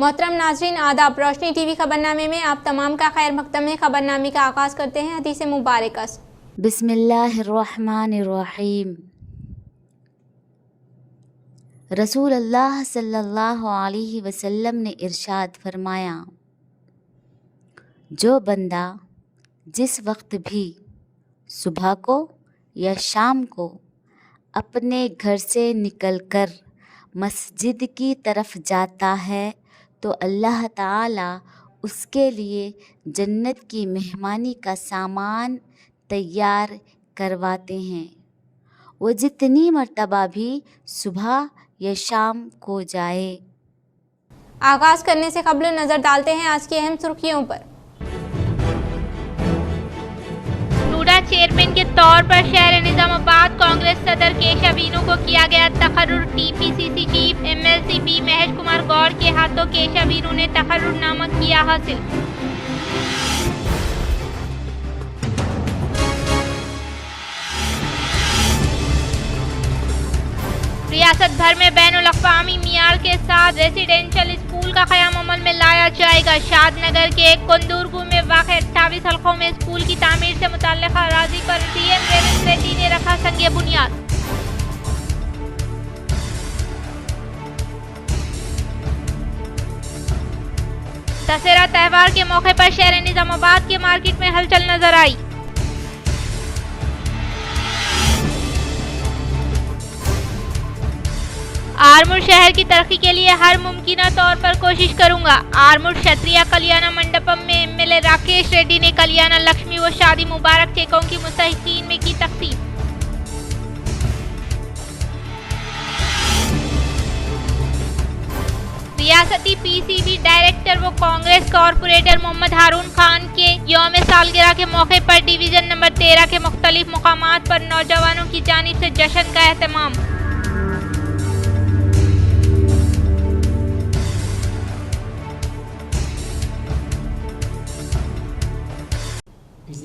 मोहतरम नाज़रीन आदाब। रोशनी टीवी खबरनामे में आप तमाम का खैर मकदम है। खबरनामे का आगाज़ करते हैं हदीस मुबारक से। बिस्मिल्लाहिर्रहमानिर्रहीम। रसूल अल्लाह सल्लल्लाहु अलैहि वसल्लम ने इरशाद फरमाया, जो बंदा जिस वक्त भी सुबह को या शाम को अपने घर से निकलकर मस्जिद की तरफ जाता है तो अल्लाह ताला उसके लिए जन्नत की मेहमानी का सामान तैयार करवाते हैं। वो जितनी मर्तबा भी सुबह या शाम को जाए। आगाज़ करने से कबल नज़र डालते हैं आज की अहम सुर्खियों पर। नूडा चेयरमैन के तौर पर शहर निजामाबाद कांग्रेस सदर केशव वीनू को किया गया तकर्रुर। TPCC chief MLC Mahesh Kumar Goud के हाथों केशव वीनू ने तकर्रुरनामा किया हासिल। रियासत भर में बैनुल-अक़वामी मियार के साथ रेसिडेंशियल स्कूल का क़याम अमल में लाया जाएगा। शादनगर के कुंदुरगु में वाक़े 28 हलकों में स्कूल की तामीर से मुतल्लिक़ अराज़ी पर सीएम रेवंत रेड्डी ने रखा संगे बुनियाद। दशहरा त्यौहार के मौके पर शहर निजामाबाद के मार्केट में हलचल नजर आई। आरमूर शहर की तरक्की के लिए हर मुमकिन तौर पर कोशिश करूंगा। आरमूर क्षत्रिय कल्याण मंडपम में एमएलए राकेश रेड्डी ने कल्याण लक्ष्मी व शादी मुबारक चेकों की मुस्तहिकीन में की तकसीम। रियासती पीसीबी डायरेक्टर व कांग्रेस कॉरपोरेटर मोहम्मद हारून खान के यौम सालगिरह के मौके पर डिवीजन नंबर 13 के मुख्तलिफ मुकामात पर नौजवानों की जानिब से जश्न का एहतमाम।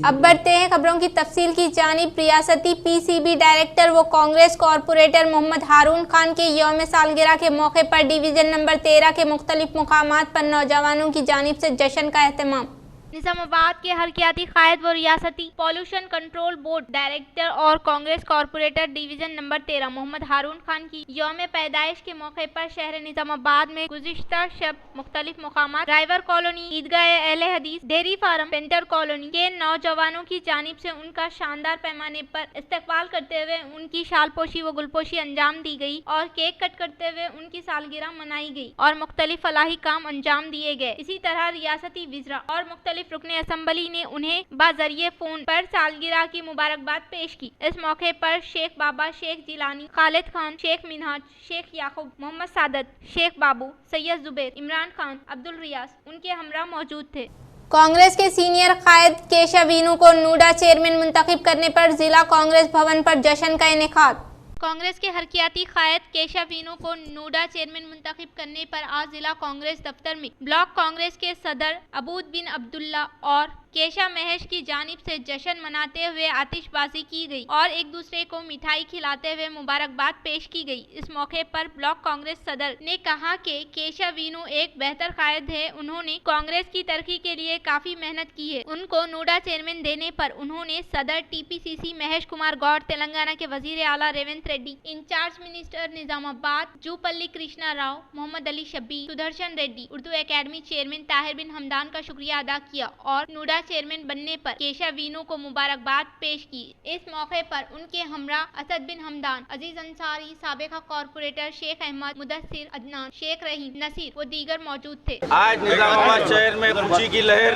अब बढ़ते हैं खबरों की तफसील की जानिब। रियासती पीसीबी डायरेक्टर व कांग्रेस कॉरपोरेटर मोहम्मद हारून खान के यौम सालगिरह के मौके पर डिवीजन नंबर 13 के मुख्तलिफ मुकामात पर नौजवानों की जानिब से जश्न का एहतमाम। निजामाबाद के हरकियाती कायद व रियासती पॉल्यूशन कंट्रोल बोर्ड डायरेक्टर और Congress corporator division number 13 Mohammed Haroon Khan की यौम पैदाइश के मौके पर शहर निजामाबाद में गुज़िश्ता शब मुख्तलिफ मुकामात ड्राइवर कॉलोनी, ईदगाह अहले हदीस, डेयरी फार्म, पेंटर कॉलोनी के नौजवानों की जानिब से उनका शानदार पैमाने पर इस्तकबाल करते हुए उनकी शालपोशी व गुलपोशी अंजाम दी गई और केक कट करते हुए उनकी सालगिरह मनाई गई और मुख्तलिफ फलाही काम अंजाम दिए गए। इसी तरह रियासती विज़रा और मुख्तलिफ रुकने असम्बली ने उन्हें बाजरिए फोन पर सालगिरह की मुबारकबाद पेश की। इस मौके पर शेख बाबा, शेख जिलानी, खालिद खान, शेख मिनहाज, शेख याकूब, मोहम्मद सादत, शेख बाबू, सैयद जुबैर, इमरान खान, अब्दुल रियाज उनके हमरा मौजूद थे। कांग्रेस के सीनियर कायद केशव वीनू को नूडा चेयरमैन मुंतखब करने पर जिला कांग्रेस भवन पर जश्न का इनेकाद। कांग्रेस के हरकियाती कायद केशव वीनू को नूडा चेयरमैन मुंतखब करने पर आज जिला कांग्रेस दफ्तर में ब्लॉक कांग्रेस के सदर अबूद बिन अब्दुल्ला और केशव महेश की जानिब से जश्न मनाते हुए आतिशबाजी की गई और एक दूसरे को मिठाई खिलाते हुए मुबारकबाद पेश की गई। इस मौके पर ब्लॉक कांग्रेस सदर ने कहा कि केशव वीनू एक बेहतर कायद है। उन्होंने कांग्रेस की तरक्की के लिए काफी मेहनत की है। उनको नूडा चेयरमैन देने पर उन्होंने सदर टीपीसीसी महेश कुमार गौड़, तेलंगाना के वजीर आला Revanth Reddy, in-charge minister Nizamabad Jupally Krishna Rao, Mohammed Ali Shabbir, Sudarshan Reddy, Urdu academy chairman Tahir Bin Hamdan का शुक्रिया अदा किया और नूडा चेयरमैन बनने पर केशव वीनू को मुबारकबाद पेश की। इस मौके पर उनके हमरा असद बिन हमदान, अजीज अंसारी, साबिका कॉरपोरेटर शेख अहमद, मुदस्सिर, अदनान, शेख रहीम, नसीर व दीगर मौजूद थे। आज निजामाबाद शहर में खुशी की लहर।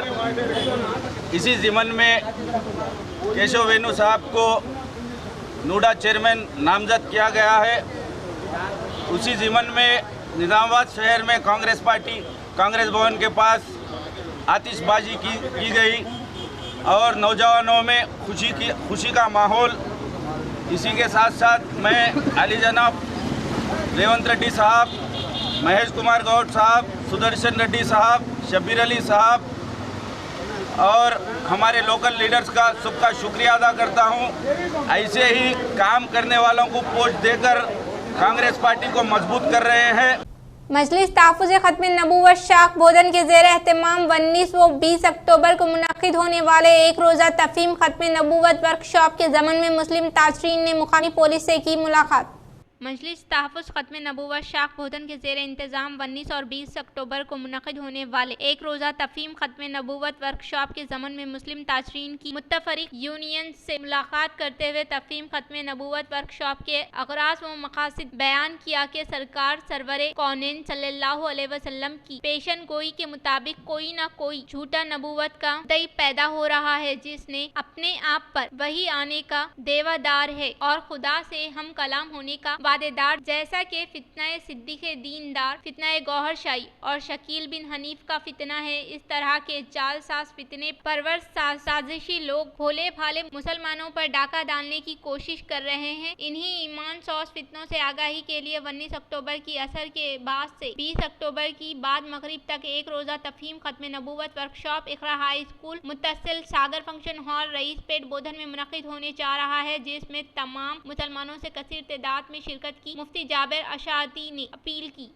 इसी ज़िमन में केशव वीनू साहब को नूडा चेयरमैन नामजद किया गया है। उसी ज़िमन में निजामाबाद शहर में कांग्रेस पार्टी कांग्रेस भवन के पास आतिशबाजी की गई और नौजवानों में खुशी का माहौल। इसी के साथ साथ मैं अली जनाब रेवंत रेड्डी साहब, महेश कुमार गौड़ साहब, सुदर्शन रेड्डी साहब, शब्बीर अली साहब और हमारे लोकल लीडर्स का सबका शुक्रिया अदा करता हूं। ऐसे ही काम करने वालों को पोस्ट देकर कांग्रेस पार्टी को मजबूत कर रहे हैं। मजलिस तहफ़्फ़ुज़ ख़त्म नबूवत शाख बोधन के ज़ेर एहतमाम 19 व 20 अक्टूबर को मुनक़िद होने वाले एक रोज़ा तफ़हीम ख़त्म नबूवत वर्कशॉप के ज़मन में मुस्लिम ताजरीन ने मुक़ामी पुलिस से की मुलाकात। मजलिस तहफ़्फ़ुज़ ख़त्म नबूवत शाख बोधन के ज़ेर इंतज़ाम 19 और 20 अक्टूबर को मुनक़िद होने वाले एक रोज़ा तफ़हीम ख़त्म नबूवत वर्कशॉप के ज़मन में मुस्लिम ताजरीन की मुत्तफ़रीक़ यूनियन से मुलाकात करते हुए तफ़हीम ख़त्म नबूवत वर्कशॉप के अग़राज़ व मक़ासिद बयान किया कि सरकार सरवरे कौनैन सल्लल्लाहु अलैहि वसल्लम की पेशन गोई के मुताबिक कोई न कोई झूठा नबूवत का दई पैदा हो रहा है, जिसने अपने आप पर वही आने का देवादार है और खुदा से हम कलाम होने का वादेदार, जैसा कि फितना सिद्दीक़ दीनदार, फितना गौहर शाही और शकील बिन हनीफ का फितना है। इस तरह के जालसाज फितने परवर साजिशी लोग भोले भाले मुसलमानों पर डाका डालने की कोशिश कर रहे हैं। इन्हीं ईमान सौस फितनों से आगाही के लिए 19 अक्टूबर की असर के बाद से 20 अक्टूबर की बाद मगरिब तक एक रोज़ा तफ़हीम ख़त्म नबूवत वर्कशॉप इक़रा हाई स्कूल मुत्तसिल सागर फंक्शन हॉल रईसपेट बोधन में मुनक़िद होने जा रहा है, जिसमें तमाम मुसलमानों से कसीर तादाद में शिरकत की मुफ्ती जाबिर अशाती ने अपील की।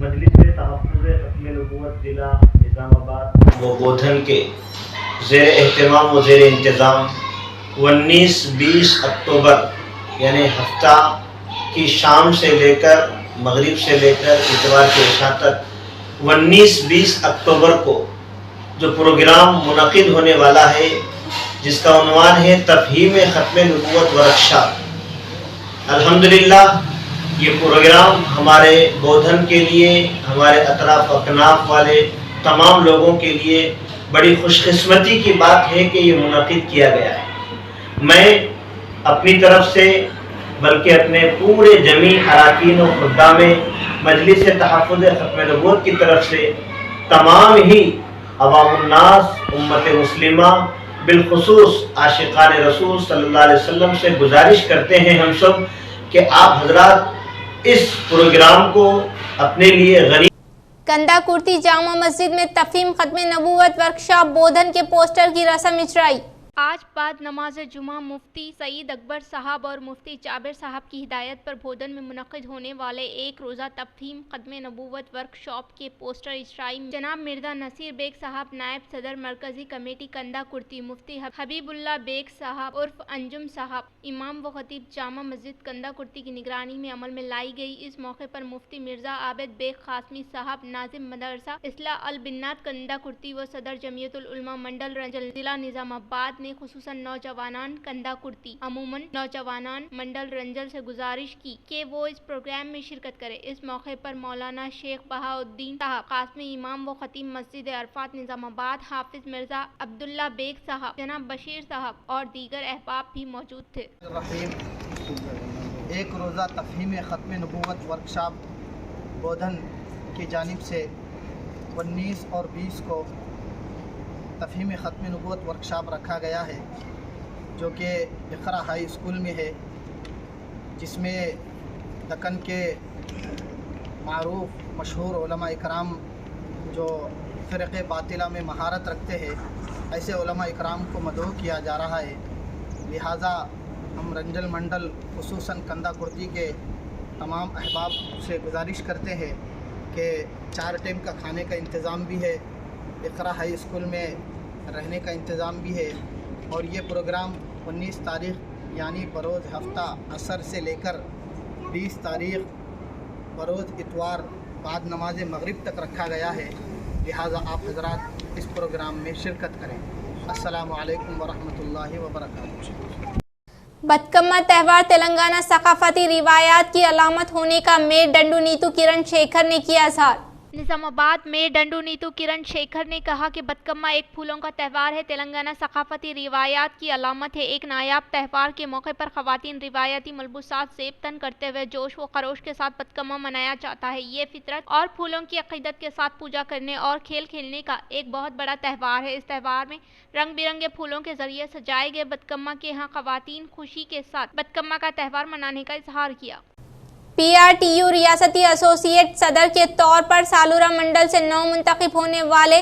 मजलिस तहफ़्फ़ुज़ ख़त्म नबूवत जिला निज़ामाबाद व बोधन के ज़ेर एहतमाम व ज़ेर इंतज़ाम 19-20 अक्टूबर यानी हफ्ता की शाम से लेकर मगरिब से लेकर इतवार के इशा तक 19-20 अक्टूबर को जो प्रोग्राम मुनक़िद होने वाला है, जिसका उन्वान है तफ़हीम ख़त्म नबूवत वर्कशॉप। अल्हम्दुलिल्लाह ये प्रोग्राम हमारे बोधन के लिए, हमारे अतराफ अकनाफ वाले तमाम लोगों के लिए बड़ी खुशकिस्मती की बात है कि ये मुनक़िद किया गया है। मैं अपनी तरफ से बल्कि अपने पूरे जमी अराकीन व खुद्दा में मजलिस तहफ़्फ़ुज़ ख़त्म नबूवत की तरफ से तमाम ही अवामुन्नास उम्मत मुस्लिमा बिलखुसूस आशिक़ान रसूल सल्लल्लाहु अलैहि वसल्लम से गुजारिश करते हैं हम सब कि आप हजरात इस प्रोग्राम को अपने लिए गरीब कंदा कुर्ती जामा मस्जिद में तफ़हीम ख़त्म नबूवत वर्कशॉप बोधन के पोस्टर की रस्म इजराई। आज बाद नमाज जुमा मुफ्ती सईद अकबर साहब और मुफ्ती जाबिर साहब की हिदायत पर बोधन में मुनक़िद होने वाले एक रोज़ा तफ़हीम ख़त्म नबूवत वर्कशॉप के पोस्टर इजराई जनाब मिर्ज़ा नसीर बेग साहब नायब सदर मरकज़ी कमेटी कंदा कुर्ती, मुफ्ती हबीबुल्लाह बेग साहब उर्फ अंजुम साहब इमाम व खतीब जामा मस्जिद कंदा कुर्ती की निगरानी में अमल में लाई गई। इस मौके पर मुफ्ती मिर्ज़ा आबिद बेग कासमी साहब नाजिम मदरसा इस्लाह अल बिन्नात कंदा कुर्ती व सदर जमीयतुल उलमा मंडल रंजल जिला निज़ामाबाद ने खुसूसन नौजवानान कंदा कुर्ती अमूमन नौजवानान मंडल रंजल से गुजारिश की कि वो इस प्रोग्राम में शिरकत करें। इस मौके पर मौलाना शेख बहाउद्दीन साहब कासमी इमाम व खतीब मस्जिद अरफात निज़ामाबाद, हाफिज मिर्ज़ा अब्दुल्ला बेग साहब, जनाब बशीर साहब और दीगर अहबाब भी मौजूद थे। एक रोज़ा तफ़हीम ख़त्म नबूवत वर्कशॉप बोधन की जानिब से 19 और 20 को तफ़हीम ख़त्म नबूवत वर्कशॉप रखा गया है, जो कि इक़रा हाई स्कूल में है, जिसमें दक्कन के मारूफ मशहूर उलमा इकराम जो फ़िरक़े बातिला में महारत रखते हैं, ऐसे उलमा इकराम को मदऊ किया जा रहा है। लिहाजा हम रंजल मंडल खुसूसन कंदा कुर्ती के तमाम अहबाब से गुजारिश करते हैं कि 4 टाइम का खाने का इंतज़ाम भी है, इक़रा हाई स्कूल में रहने का इंतज़ाम भी है और ये प्रोग्राम 19 तारीख़ यानी बरोज़ हफ्ता असर से लेकर 20 तारीख़ बरोज़ इतवार बाद नमाज मगरिब तक रखा गया है। लिहाजा आप हज़रात इस प्रोग्राम में शिरकत करें। अस्सलामु अलैकुम वरहमतुल्लाहि वबरकातुहू। बतकम्मा त्यौहार तेलंगाना सकाफती रिवायात की अलामत होने का मेयर डंडू नीतू किरण शेखर ने किया इज़हार। निज़ामाबाद में डंडू नीतू किरण शेखर ने कहा कि बतकम्मा एक फूलों का त्यौहार है, तेलंगाना सकाफती रिवायात की अलामत है। एक नायाब त्यौहार के मौके पर ख़वातीन रिवायती मलबूसात ज़ेब तन करते हुए जोश व खरोश के साथ बतकम्मा मनाया जाता है। ये फितरत और फूलों की अक़ीदत के साथ पूजा करने और खेल खेलने का एक बहुत बड़ा त्यौहार है। इस त्यौहार में रंग बिरंगे फूलों के जरिए सजाए गए बतकम्मा के यहाँ ख़वातीन खुशी के साथ बतकम्मा का त्यौहार मनाने का इजहार किया। PRTU रियासती एसोसिएट सदर के तौर पर सालूरा मंडल से नौ मुंतखब होने वाले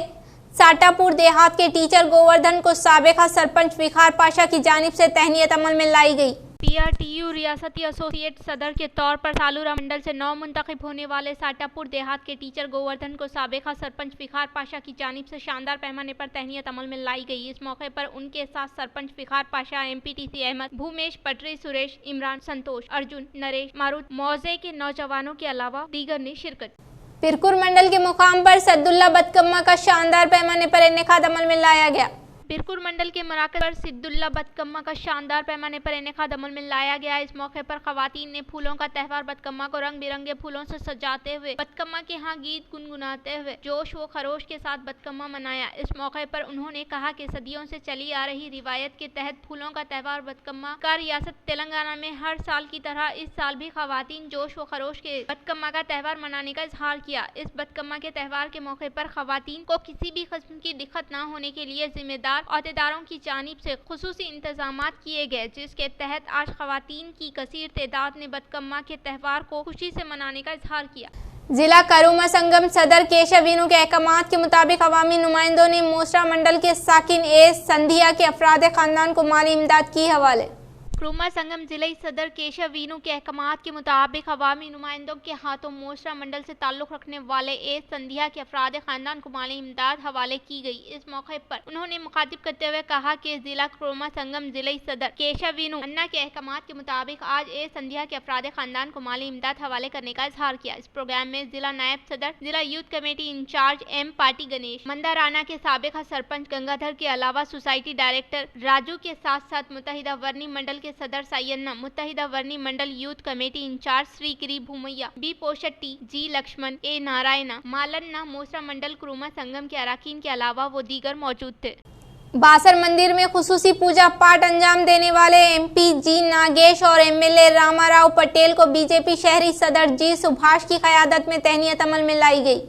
साटापुर देहात के टीचर गोवर्धन को साबिका सरपंच विखार पाशा की जानिब से तहनीत अमल में लाई गई। PRTU रियासती एसोसिएट सदर के तौर पर सालूरा मंडल से नौ मुंतखब होने वाले साटापुर देहात के टीचर गोवर्धन को साबिका सरपंच फिखार पाशा की जानिब से शानदार पैमाने पर तहनीत अमल में लाई गई। इस मौके पर उनके साथ सरपंच फिखार पाशा, MPTC अहमद, भूमेश पटरी, सुरेश, इमरान, संतोष, अर्जुन, नरेश, मारूत, मौजे के नौजवानों के अलावा दीगर ने शिरकत। पिरकुर मंडल के मुकाम पर सद्दुल्ला बतकम्मा का शानदार पैमाने पर इनेकाद अमल में लाया गया। पिरकुर मंडल के मराकज पर सिद्दुल्ला बतकम्मा का शानदार पैमाने पर इनेकाद अमल में लाया गया। इस मौके पर खवातीन ने फूलों का त्यौहार बतकम्मा को रंग बिरंगे फूलों से सजाते हुए बतकम्मा के यहाँ गीत गुनगुनाते हुए जोश व खरोश के साथ बतकम्मा मनाया। इस मौके पर उन्होंने कहा कि सदियों से चली आ रही रिवायत के तहत फूलों का त्यौहार बतकम्मा का रियासत तेलंगाना में हर साल की तरह इस साल भी खवातीन जोश व खरोश के बतकम्मा का त्यौहार मनाने का इजहार किया। इस बतकम्मा के त्यौहार के मौके पर खवातीन को किसी भी किस्म की दिक्कत न होने के लिए जिम्मेदार अहदेदारों की जानिब से खुसूसी इंतजामात किए गए, जिसके तहत आज खवातीन की कसीर तादाद ने बतकम्मा के त्यौहार को खुशी से मनाने का इजहार किया। जिला करूमा संगम सदर केशव वीनू के अहकामात के मुताबिक अवामी नुमाइंदों ने मोसरा मंडल के साकिन संधिया के अफराद खानदान को माली इमदाद की हवाले। क्रूमा संगम जिले सदर केशव वीनू के अहकामात के मुताबिक अवामी नुमाइंदों के हाथों मोसरा मंडल से ताल्लुक़ रखने वाले संधिया के अफराद खानदान को माली इमदाद हवाले की गई। इस मौके पर उन्होंने मुखातिब करते हुए कहा कि जिला क्रूमा संगम जिले सदर केशव वीनू अन्ना के अहकामात के मुताबिक आज संधिया के अफराद खानदान को माली इमदाद हवाले करने का इजहार किया। इस प्रोग्राम में जिला नायब सदर, जिला youth committee in-charge M party Ganesh, Mandarana के साबिका सरपंच गंगाधर के अलावा सोसाइटी डायरेक्टर राजू के साथ साथ मुत्तहिदा वर्नी मंडल सदर सैयदना, मुत्तहिदा वर्नी मंडल youth committee in-charge Shri Giri Bhoomaiah, B Poshetty, G Laxman, A Narayana, Mallanna, Mosra मंडल क्रूमा संगम के अराकीन के अलावा वो दीगर मौजूद थे। बासर मंदिर में खुसूसी पूजा पाठ अंजाम देने वाले MP जी नागेश और MLA रामाराव पटेल को BJP शहरी सदर G सुभाष की क़यादत में तहनीत अमल में लाई गई।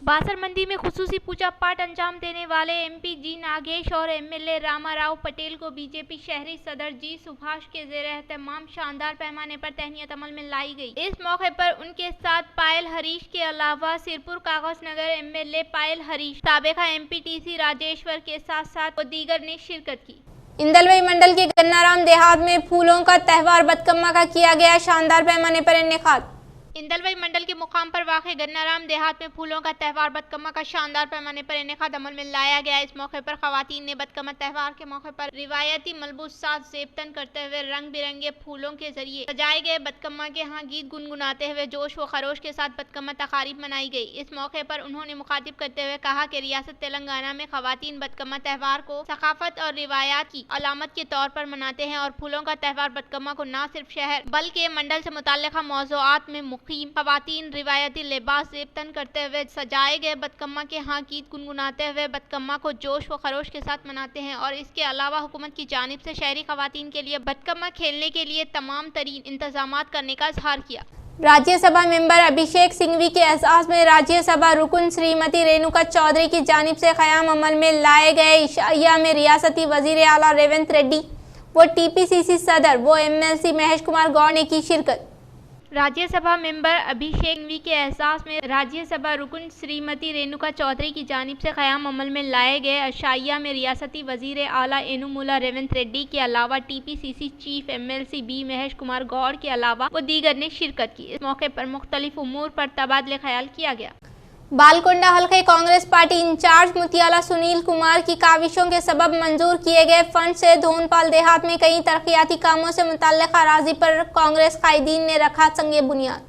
बासर मंडी में खुसूसी पूजा पाठ अंजाम देने वाले MP जी नागेश और MLA रामाराव पटेल को BJP शहरी सदर G सुभाष के ज़ेरे एहतमाम शानदार पैमाने पर तहनीत अमल में लाई गई। इस मौके पर उनके साथ पायल हरीश के अलावा सिरपुर कागज नगर MLA पायल हरीश, साबिका MPTC राजेश्वर के साथ साथ और दीगर ने शिरकत की। इंदलवई मंडल के गन्नाराम देहात में फूलों का त्यौहार बतकम्मा का किया गया शानदार पैमाने पर इनेकाद। इंदलवई मंडल के मुकाम पर वाक़े गन्नाराम देहात में फूलों का त्यौहार बतकम्मा का शानदार पैमाने पर इनेकाद अमल में लाया गया। इस मौके पर खवातीन ने बतकम्मा त्यौहार के मौके पर रिवायती मलबूसात ज़ेबतन करते हुए रंग बिरंगे फूलों के जरिए सजाए गए बतकम्मा के यहाँ गीत गुनगुनाते हुए जोश व खरोश के साथ बतकम्मा तकारीब मनाई गई। इस मौके पर उन्होंने मुखातिब करते हुए कहा कि रियासत तेलंगाना में खवातीन बतकम्मा त्यौहार को सकाफत और रिवायात की अलामत के तौर पर मनाते हैं और फूलों का त्यौहार बतकम्मा को न सिर्फ शहर बल्कि मंडल से मुताल्लिक़ा मौज़ूआत में खवातीन रिवायती लिबास ज़ेबतन करते हुए सजाए गए बतकम्मा के यहाँ गीत गुनगुनाते हुए बतकम्मा को जोश व खरोश के साथ मनाते हैं और इसके अलावा हुकूमत की जानिब से शहरी खवातीन के लिए बतकम्मा खेलने के लिए तमाम तरीन इंतजामात करने का इजहार किया। राज्यसभा मेंबर अभिषेक सिंघवी के एहसास में राज्यसभा रुकन श्रीमती रेणुका चौधरी की जानिब से क़याम अमल में लाए गए इशाइया में रियासती वजीर आला रेवंत रेड्डी, वो TPCC सदर, वो MLC महेश कुमार गौड़ ने की शिरकत। राज्यसभा मेंबर अभिषेक सिंघवी के एहसास में राज्यसभा रुकन श्रीमती रेणुका चौधरी की जानिब से क़याम अमल में लाए गए अशाइया में रियासती वजीर आला एनुमुला रेवंत रेड्डी के अलावा TPCC chief MLC B Mahesh Kumar Goud के अलावा वो दीगर ने शिरकत की। इस मौके पर मुख्तलिफ उमूर पर तबादले ख्याल किया गया। बालकोंडा हल्के कांग्रेस पार्टी इंचार्ज मुतियाला सुनील कुमार की काविशों के सबब मंजूर किए गए फंड से धोनपाल देहात में कई तरक्याती कामों से मुताल्लिक़ अराज़ी पर कांग्रेस कायदीन ने रखा संगे बुनियाद।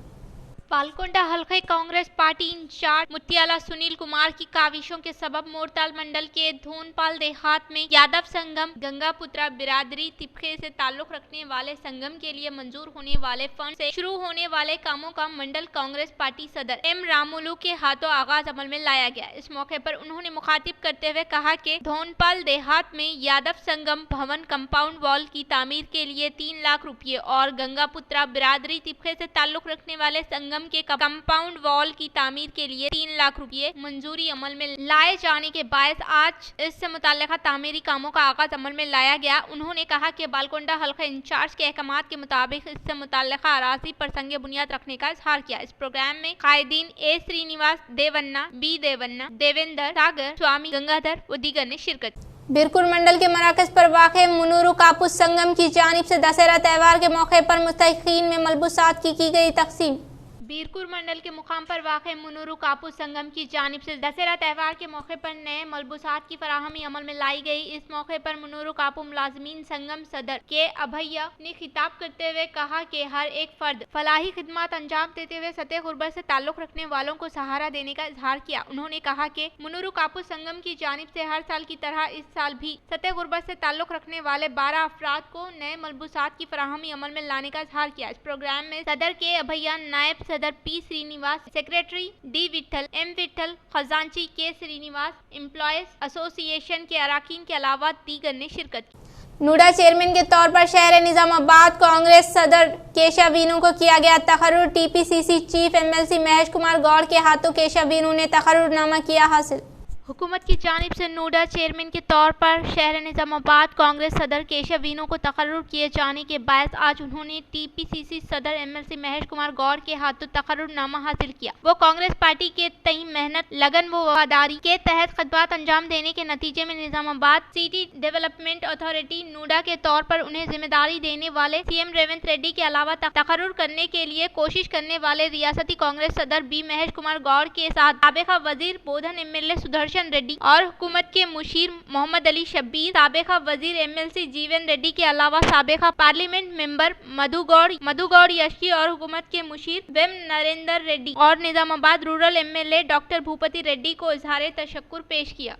बालकोंडा हल्के कांग्रेस पार्टी इंचार्ज मुतियाला सुनील कुमार की काविशों के सबब मोरताल मंडल के धोनपाल देहात में यादव संगम गंगापुत्रा बिरादरी तिबके से ताल्लुक रखने वाले संगम के लिए मंजूर होने वाले फंड से शुरू होने वाले कामों का मंडल कांग्रेस पार्टी सदर M रामुलू के हाथों आगाज अमल में लाया गया। इस मौके पर उन्होंने मुखातिब करते हुए कहा कि धोनपाल देहात में यादव संगम भवन कंपाउंड वॉल की तामीर के लिए 3 लाख रुपये और गंगापुत्रा बिरादरी तिबके से ताल्लुक रखने वाले संगम के कंपाउंड वॉल की तामीर के लिए 3 लाख रुपये मंजूरी अमल में लाए जाने के बायस आज इससे मुताल्लिक़ा तामीरी कामों का आगाज अमल में लाया गया। उन्होंने कहा कि बालकोंडा हल्का इंचार्ज के अहकामात के मुताबिक इससे मुताल्लिक़ा अराज़ी पर संगे बुनियाद रखने का इजहार किया। इस प्रोग्राम में कायदीन A श्रीनिवास देवन्ना, B देवन्ना, देवेंद्र सागर, स्वामी गंगाधर व दीगर ने शिरकत। बिरकुर मंडल के मराकज पर वाक़े मुनूरू कापूस संगम की जानिब से दशहरा त्यौहार के मौके पर मुस्तहिकीन में मलबूसात की गई तकसीम। बीरपुर मंडल के मुकाम पर वाक़े मुनूरू कापूस संगम की जानिब से दशहरा त्यौहार के मौके पर नए मलबूसात की फराहमी अमल में लाई गई। इस मौके पर मुनूरू कापू मुलाजमीन संगम सदर के अभैया ने खिताब करते हुए कहा कि हर एक फर्द फलाही खिदमत अंजाम देते हुए सतह गुर्बत से ताल्लुक रखने वालों को सहारा देने का इजहार किया। उन्होंने कहा कि मुनूरू कापूस संगम की जानिब से हर साल की तरह इस साल भी सतह गुर्बत से ताल्लुक रखने वाले 12 अफराद को नए मलबूसात की फराहमी अमल में लाने का इजहार किया। इस प्रोग्राम में सदर के अभैया, नायब सदर P Srinivas, secretary D Vithal, M Vithal, खजांची के श्रीनिवास, एम्प्लॉयज एसोसिएशन के अराकीन के अलावा दीगर ने शिरकत की। नूडा चेयरमैन के तौर पर शहर निजामाबाद कांग्रेस सदर केशव वीनू को किया गया तकर्रुर। TPCC chief MLC Mahesh Kumar Goud के हाथों केशव वीनू ने तकर्रुरनामा किया हासिल। हुकूमत की जानिब से नूडा चेयरमैन के तौर पर शहर निजामाबाद कांग्रेस सदर केशव वीनू को तकर्रुर किए जाने के बायस आज उन्होंने टीपीसीसी सदर एमएलसी महेश कुमार गौड़ के हाथों तकर्रुरनामा हासिल किया। वो कांग्रेस पार्टी के तई मेहनत, लगन व वफादारी के तहत खिदमत अंजाम देने के नतीजे में निजामाबाद सिटी डेवलपमेंट अथॉरिटी नूडा के तौर पर उन्हें जिम्मेदारी देने वाले सीएम रेवंत रेड्डी के अलावा तकर्रुर करने के लिए कोशिश करने वाले रियासती कांग्रेस सदर बी महेश कुमार गौड़ के साथ साबिका वजीर बोधन एमएलए सुदर्शन रेड्डी और हुकूमत के मुशीर मोहम्मद अली शब्बीर, साबिका वजीर एमएलसी जीवन रेड्डी के अलावा साबिका पार्लियामेंट मेंबर मधु गौड़ यशी और हुकूमत के मुशीर वेम नरेंद्र रेड्डी और Nizamabad rural MLA doctor Bhupathi Reddy को इजहार तशक्कुर पेश किया।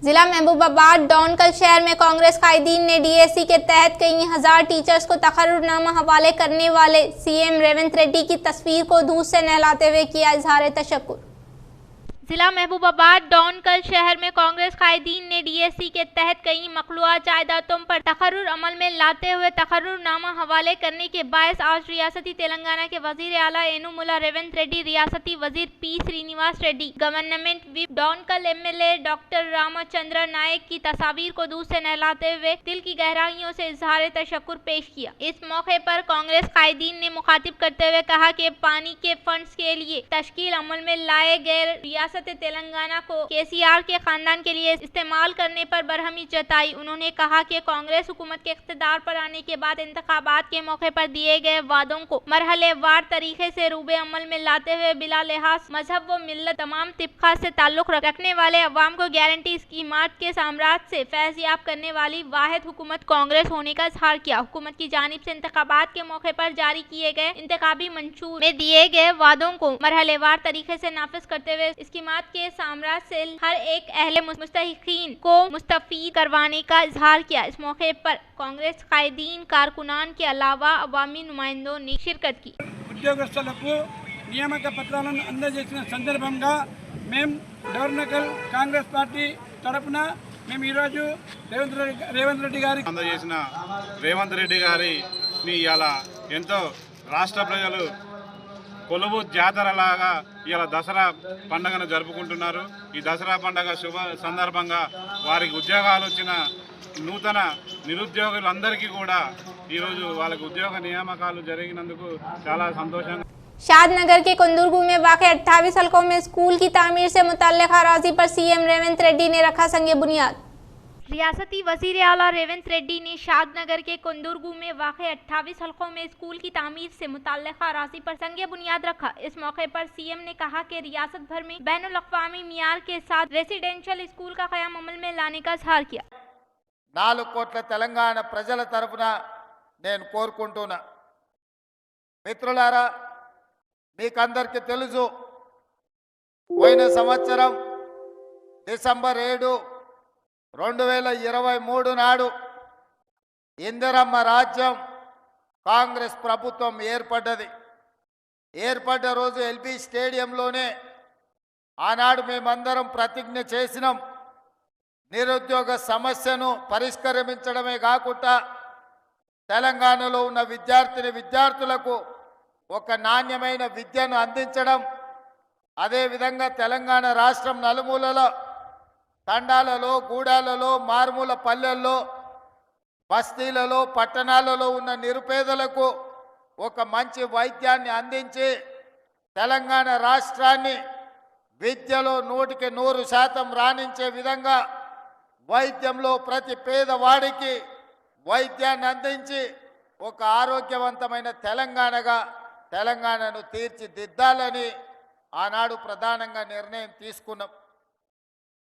जिला महबूबाबाद डोनकल शहर में कांग्रेस कायदीन ने डीएससी के तहत कई हजार टीचर्स को तकर्रुरनामा हवाले करने वाले सीएम रेवंत रेड्डी की तस्वीर को दूध से नहलाते हुए किया इजहार तशक्कुर। जिला महबूबाबाद डोनकल शहर में कांग्रेस कायदीन ने डीएससी के तहत कई मखलूआ जायदादों पर तकर्रुर अमल में लाते हुए तकर्रुरनामा हवाले करने के बायस आज रियासती तेलंगाना के वजीर आला एनुमुला रेवंत रेड्डी, रियासती वजीर P Srinivas Reddy, government whip Dornakal MLA doctor Ramchandra Naik की तस्वीर को दूध से नहलाते हुए दिल की गहराइयों से इजहार तशक्कुर पेश किया। इस मौके पर कांग्रेस कायदीन ने मुखातिब करते हुए कहा कि पानी के फंड्स के लिए तश्कील अमल में लाए गए रियासत तेलंगाना को केसीआर के खानदान के लिए इस्तेमाल करने पर बरहमी जताई। उन्होंने कहा कि कांग्रेस हुकूमत के इख्तिदार पर आने के बाद इंतखाबात के मौके पर दिए गए वादों को मरहलेवार तरीके से रूबे अमल में लाते हुए बिला लिहाज मजहब व मिल्लत तमाम तिब्का से ताल्लुक रखने वाले अवाम को गारंटी स्कीमात के साम्राज्य से फैज़याब करने वाली वाहिद हुकूमत कांग्रेस होने का इजहार किया। हुकूमत की जानिब से इंतखाबात के मौके पर जारी किए गए इंतखाबी मंशूर में दिए गए वादों को मरहलेवार तरीके से नाफिज करते हुए स्कीमात के साम्राज्य से हर एक अहले मुस्तहिकीन को मुस्तफीद करवाने का इजहार किया। इस मौके पर कांग्रेस कायदीन, कारकुनान के अलावा अवामी नुमाइंदों ने शिरकत की। ఉద్యోగస్తులకు నియామక పత్రాలను అందజేసిన సందర్భంగా మేము డోర్నకల్ కాంగ్రెస్ పార్టీ తరపున మేము ఈరోజు రేవంత్ రెడ్డి గారికి అందజేసిన రేవంత్ రెడ్డి గారిని ఇలా ఎంతో రాష్ట్ర ప్రజలు కొలువు జాతరలాగా ఇలా దసరా పండుగను జరుపుకుంటున్నారు। ఈ దసరా పండుగ శుభ సందర్భంగా వారికి ఉద్యోగాలు వచ్చిన నూతన నిరుద్యోగులందరికీ కూడా ఈరోజు వాళ్ళకి ఉద్యోగ నియామకాలు జరిగినందుకు చాలా సంతోషంగా। शादनगर के कुंदुरगू में वाक़े 28 हलकों में स्कूल की तामीर से मुतल्लिक़ अराज़ी पर सीएम रेवंत रेड्डी ने रखा संग बुनियाद। रियासती वजीर आला रेवंत रेड्डी ने शादनगर के कुंदुरगू में वाक़े 28 हलकों में स्कूल की तामीर से मुतल्लिक़ अराज़ी पर संग बुनियाद रखा। इस मौके पर सीएम ने कहा कि रियासत भर में बैनुल-अक़वामी मियार के साथ रेसिडेंशियल स्कूल का क़याम अमल में लाने का इजहार किया। 4 కోట్ల తెలంగాణ ప్రజల తరపున నేను కోరుకుంటున్నా, మిత్రులారా, మీకందరికీ తెలుసు, పోయిన సంవత్సరం డిసెంబర్ 7, 2023 నాడు ఇందిరమ్మ రాజ్యం కాంగ్రెస్ ప్రభుత్వం ఏర్పడ్డది। ఏర్పడ్డ రోజు ఎల్బీ స్టేడియంలోనే ఆనాడు మేమందరం ప్రతిజ్ఞ చేసినాం, నిరుద్యోగ సమస్యను పరిష్కరించడమే కాకుండా తెలంగాణలో ఉన్న విద్యార్థులకు ఒక నాణ్యమైన విద్యను అందించడం, అదేవిధంగా తెలంగాణ రాష్ట్రం నలుమూలలో తండాలలో, గూడాలలో, మారుమూల పల్లెల్లో, బస్తీలలో, పట్టణాలలో ఉన్న నిరుపేదలకు ఒక మంచి వైద్యాన్ని అందించి తెలంగాణ రాష్ట్రాన్ని విద్యలో 100% రాణించే విధంగా వైద్యంలో ప్రతి పేదవాడికి వైద్యాన్ని అందించి ఒక ఆరోగ్యవంతమైన తెలంగాణగా తెలంగాణను తీర్చిదిద్దాలని ఆనాడు ప్రధానంగా నిర్ణయం తీసుకున్నాం.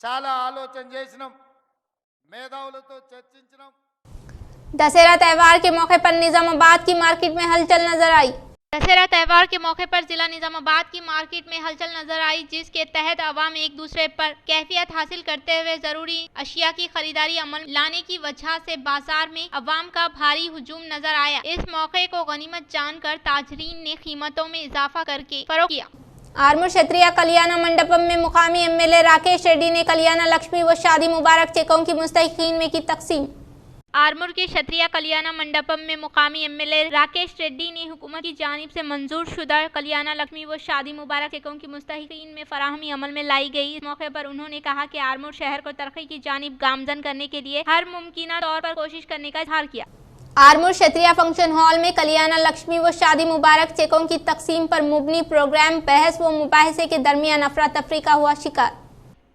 చాలా ఆలోచన చేసినాం, మేధావులతో చర్చించినాం. दशहरा त्यौहार के मौके पर निजामाबाद की मार्केट में हलचल नजर आई। दशहरा त्यौहार के मौके पर जिला निजामाबाद की मार्केट में हलचल नजर आई, जिसके तहत आवाम एक दूसरे पर कैफियत हासिल करते हुए जरूरी अशिया की खरीदारी अमल लाने की वजह से बाजार में अवाम का भारी हुजूम नजर आया। इस मौके को गनीमत जानकर ताजरीन ने कीमतों में इजाफा करके फरोख्त किया। आरमूर क्षेत्रीय कल्याण मंडपम में मुकामी एमएलए राकेश रेड्डी ने कल्याण लक्ष्मी व शादी मुबारक चेकों की मुस्तहिकीन में की तकसीम। आरमूर के क्षत्रिय कल्याण मंडपम में मुकामी एमएलए राकेश रेड्डी ने हुकूमत की जानिब से मंजूर शुदा कल्याण लक्ष्मी व शादी मुबारक चेकों की मुस्तहिकीन में फराहमी अमल में लाई गई। इस मौके पर उन्होंने कहा कि आरमूर शहर को तरक्की की जानिब गामजन करने के लिए हर मुमकिन तौर पर कोशिश करने का इजहार किया। आरमूर क्षेत्रीय फंक्शन हॉल में कल्याण लक्ष्मी व शादी मुबारक चेकों की तकसीम पर मुबनी प्रोग्राम बहस व मुबाहिसे के दरमियान अफरा तफरी का हुआ शिकार।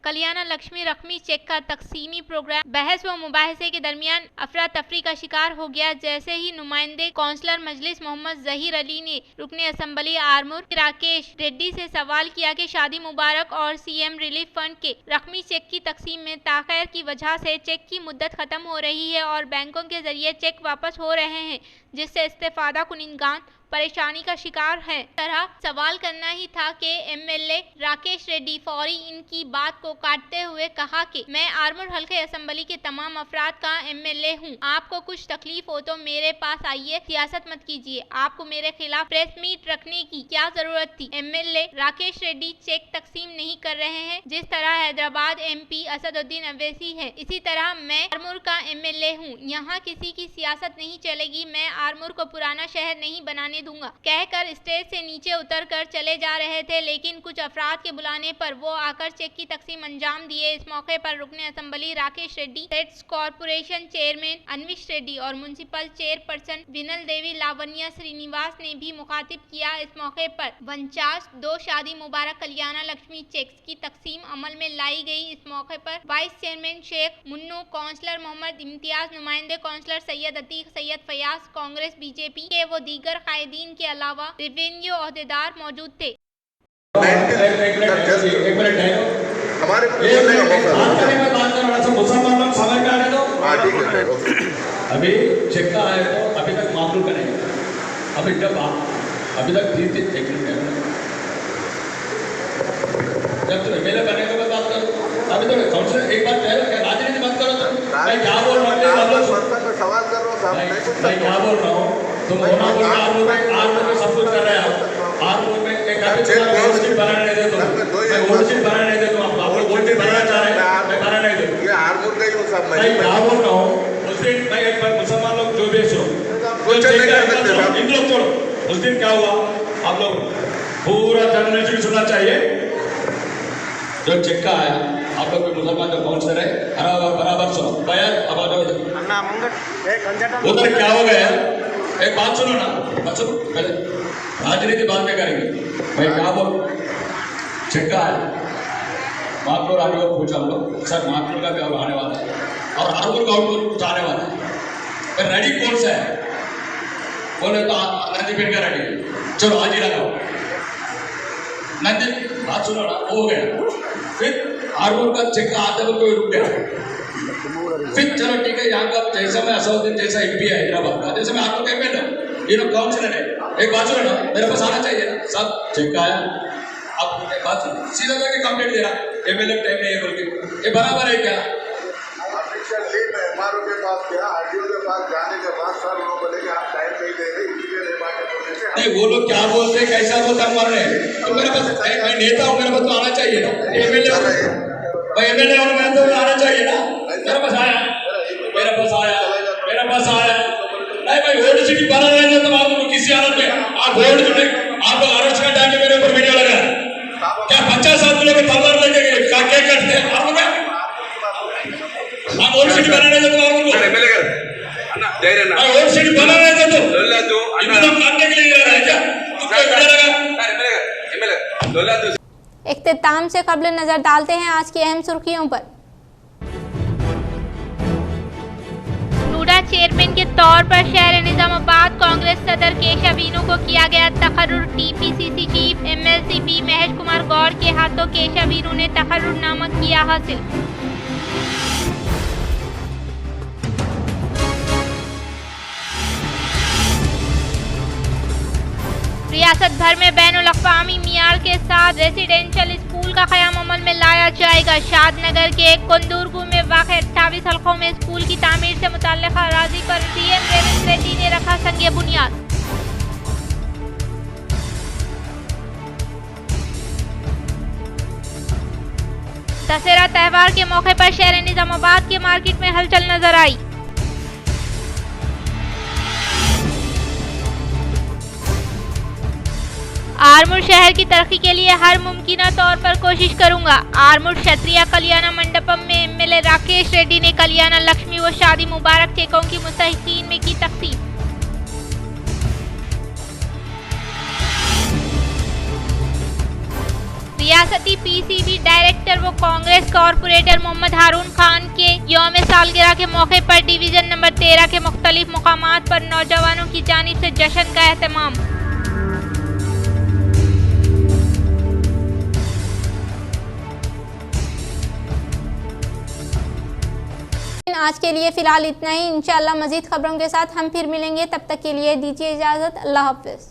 कल्याण लक्ष्मी रकमी चेक का तकसीमी प्रोग्राम बहस व मुबाहिसे के दरमियान अफरा तफरी का शिकार हो गया। जैसे ही नुमाइंदे कौंसलर मजलिस मोहम्मद जहीर अली ने रुकने असम्बली आरमूर राकेश रेड्डी से सवाल किया कि शादी मुबारक और सीएम रिलीफ फंड के रकमी चेक की तकसीम में ताख़ीर की वजह से चेक की मुद्दत खत्म हो रही है और बैंकों के जरिए चेक वापस हो रहे हैं, जिससे इस्तेफादा कुनिंदगान परेशानी का शिकार है। तरह सवाल करना ही था कि एमएलए राकेश रेड्डी फौरी इनकी बात को काटते हुए कहा कि मैं आरमूर हल्के असम्बली के तमाम अफराद का एमएलए हूं। आपको कुछ तकलीफ हो तो मेरे पास आइए, सियासत मत कीजिए। आपको मेरे खिलाफ प्रेस मीट रखने की क्या जरूरत थी? एमएलए राकेश रेड्डी चेक तकसीम नहीं कर रहे हैं जिस तरह हैदराबाद एमपी असदुद्दीन अवैसी है, इसी तरह मैं आरमूर का एमएलए हूं। यहाँ किसी की सियासत नहीं चलेगी। मैं आरमूर को पुराना शहर नहीं बनाने दूंगा, कहकर स्टेज से नीचे उतरकर चले जा रहे थे, लेकिन कुछ अफराद के बुलाने पर वो आकर चेक की तकसीम अंजाम दिए। इस मौके पर रुकने असम्बली राकेश रेड्डी, सेट्स कॉरपोरेशन चेयरमैन अनविश रेड्डी और म्युनिसिपल चेयरपर्सन विनल देवी लावण्या श्रीनिवास ने भी मुखातिब किया। इस मौके पर 49 शादी मुबारक कल्याण लक्ष्मी चेक्स की तकसीम अमल में लाई गई। इस मौके पर vice chairman Sheikh Munnu, councillor Mohammad Imtiaz, नुमाइंदे काउंसलर सैयद अतीक, सैयद फयाज, कांग्रेस बीजेपी के वो दीगर कायदीन के अलावा रेवेन्यू ओहदेदार मौजूद थे। हमारे अभी चेक का है तो अभी तक मामूल करेंगे। अभी जब अभी तक 3 चेक जब तो एमएलए करने के बाद बात करो, अभी तो काउंसिलर एक बात पहले राजनीति मत करो। तो मैं क्या बोल रहा हूँ, सवाल कर रहा हूँ, मैं क्या बोल रहा हूँ, तुम होना बोल रहे आरमूर में सब कुछ कर रहे हो। आरमूर में एक ओवरसीट बनाने नहीं दे, मैं ओवरसीट बनाने नहीं दे, आप ओवरसीट बनाना चाह रहे हैं, मैं बनाने नहीं दूँ। ये आरमूर का ही वो सब मैं क्या बोल रहा हूँ, उस दिन मैं एक बार मुसलमान लोग जो बेच हो इन लोग छोड़ो, उस दिन क्या हुआ, आप लोग पूरा जर्नलिस्ट सुनना चाहिए। जो चेक का है आप लोग मुसलमान जो काउंसलर है बराबर सुनो उधर क्या हो गया। एक बात सुनो ना, बात सुनो पहले, राजनीति बात में करेंगे। भाई क्या बोल चेक का है, महापुर आने को पूछा हम लोग, सर महापुर का भी अब आने वाला है और आरमूर का कुछ आने वाला है, रेडी कौन सा है? बोले तो नंदी पेड़ का रेडी है, चलो आज ही लगाओ नंदी। बात सुनो ना, हो गया। फिर आरमूर का चेक आते हुए कोई रुक गया। फिर चलो ठीक है, यहाँ का जैसा मैं असदुद्दीन जैसा एमपी है हैदराबाद का, जैसे मैं आपको एमएलए हूँ, ये लोग काउंसिलर है। एक बात सुनो ना, मेरे पास आना चाहिए ना, सब चेक आया। अब एक बात सुनो, सीधा जाके कंप्लेंट दे रहा एमएलए टाइम नहीं है बोल के, ये बराबर है क्या? एमआरओ के पास गया, आरडीओ के पास जाने के बाद सर उन्होंने बोले कि आप टाइम नहीं दे रहे, इसीलिए नहीं बात करने से नहीं। वो लोग क्या बोलते हैं, कैसा बोलता है मारने, तो मेरे पास मैं नेता हूँ, मेरे पास तो आना चाहिए ना। एमएलए भाई एमएलए और मैं तो आना चाहिए ना। मेरे पास आया, मेरे पास आया, मेरे पास आया। नहीं भाई ओल्ड सिटी बना रहे तो आपको किसी हालत में आप वोट चुने, आप अरेस्ट का टाइम मेरे ऊपर वीडियो लगा क्या 50 आदमी लोग तलवार लेके क्या करते हैं आप लोग? आप ओल्ड सिटी बना रहे तो आपको एमएलए कर ओल्ड सिटी बना रहे तो इतना मारने के लिए रहा है क्या? तुमको वीडियो लगा एमएलए इख्तिताम से कबल नजर डालते हैं आज की अहम सुर्खियों पर। चेयरमैन के तौर पर शहर निजामाबाद कांग्रेस सदर केशव वीनू को किया गया तकर्रुर। TPCC chief MLC P Mahesh Kumar Goud के हाथों केशव वीनू ने तकर्रुरनामा किया हासिल। रियासत भर में बैनुल अक़वामी मियार के साथ रेसिडेंशियल स्कूल का क़याम अमल में लाया जाएगा। शादनगर के कुंदुरगु में वाक़ 28 हलकों में स्कूल की तामीर से मुतल्लिक़ अराज़ी पर सीएम रेवंत रेड्डी ने रखा संग बुनियाद। दशहरा त्यौहार के मौके पर शहर निजामाबाद के मार्केट में हलचल नजर आई। आरमूर शहर की तरक्की के लिए हर मुमकिन तौर पर कोशिश करूंगा। आरमूर क्षत्रिय कल्याण मंडपम में एमएलए राकेश रेड्डी ने कल्याण लक्ष्मी व शादी मुबारक चेकों की मुस्तहिकीन में की तकसीम। रियासती पीसीबी डायरेक्टर व कांग्रेस कॉरपोरेटर मोहम्मद हारून खान के यौम सालगिरह के मौके पर डिवीजन नंबर 13 के मुख्तलिफ मुकामात पर नौजवानों की जानिब से जश्न का एहतमाम। आज के लिए फिलहाल इतना ही। इंशाअल्लाह मजीद खबरों के साथ हम फिर मिलेंगे। तब तक के लिए दीजिए इजाज़त। अल्लाह हाफ़िज़।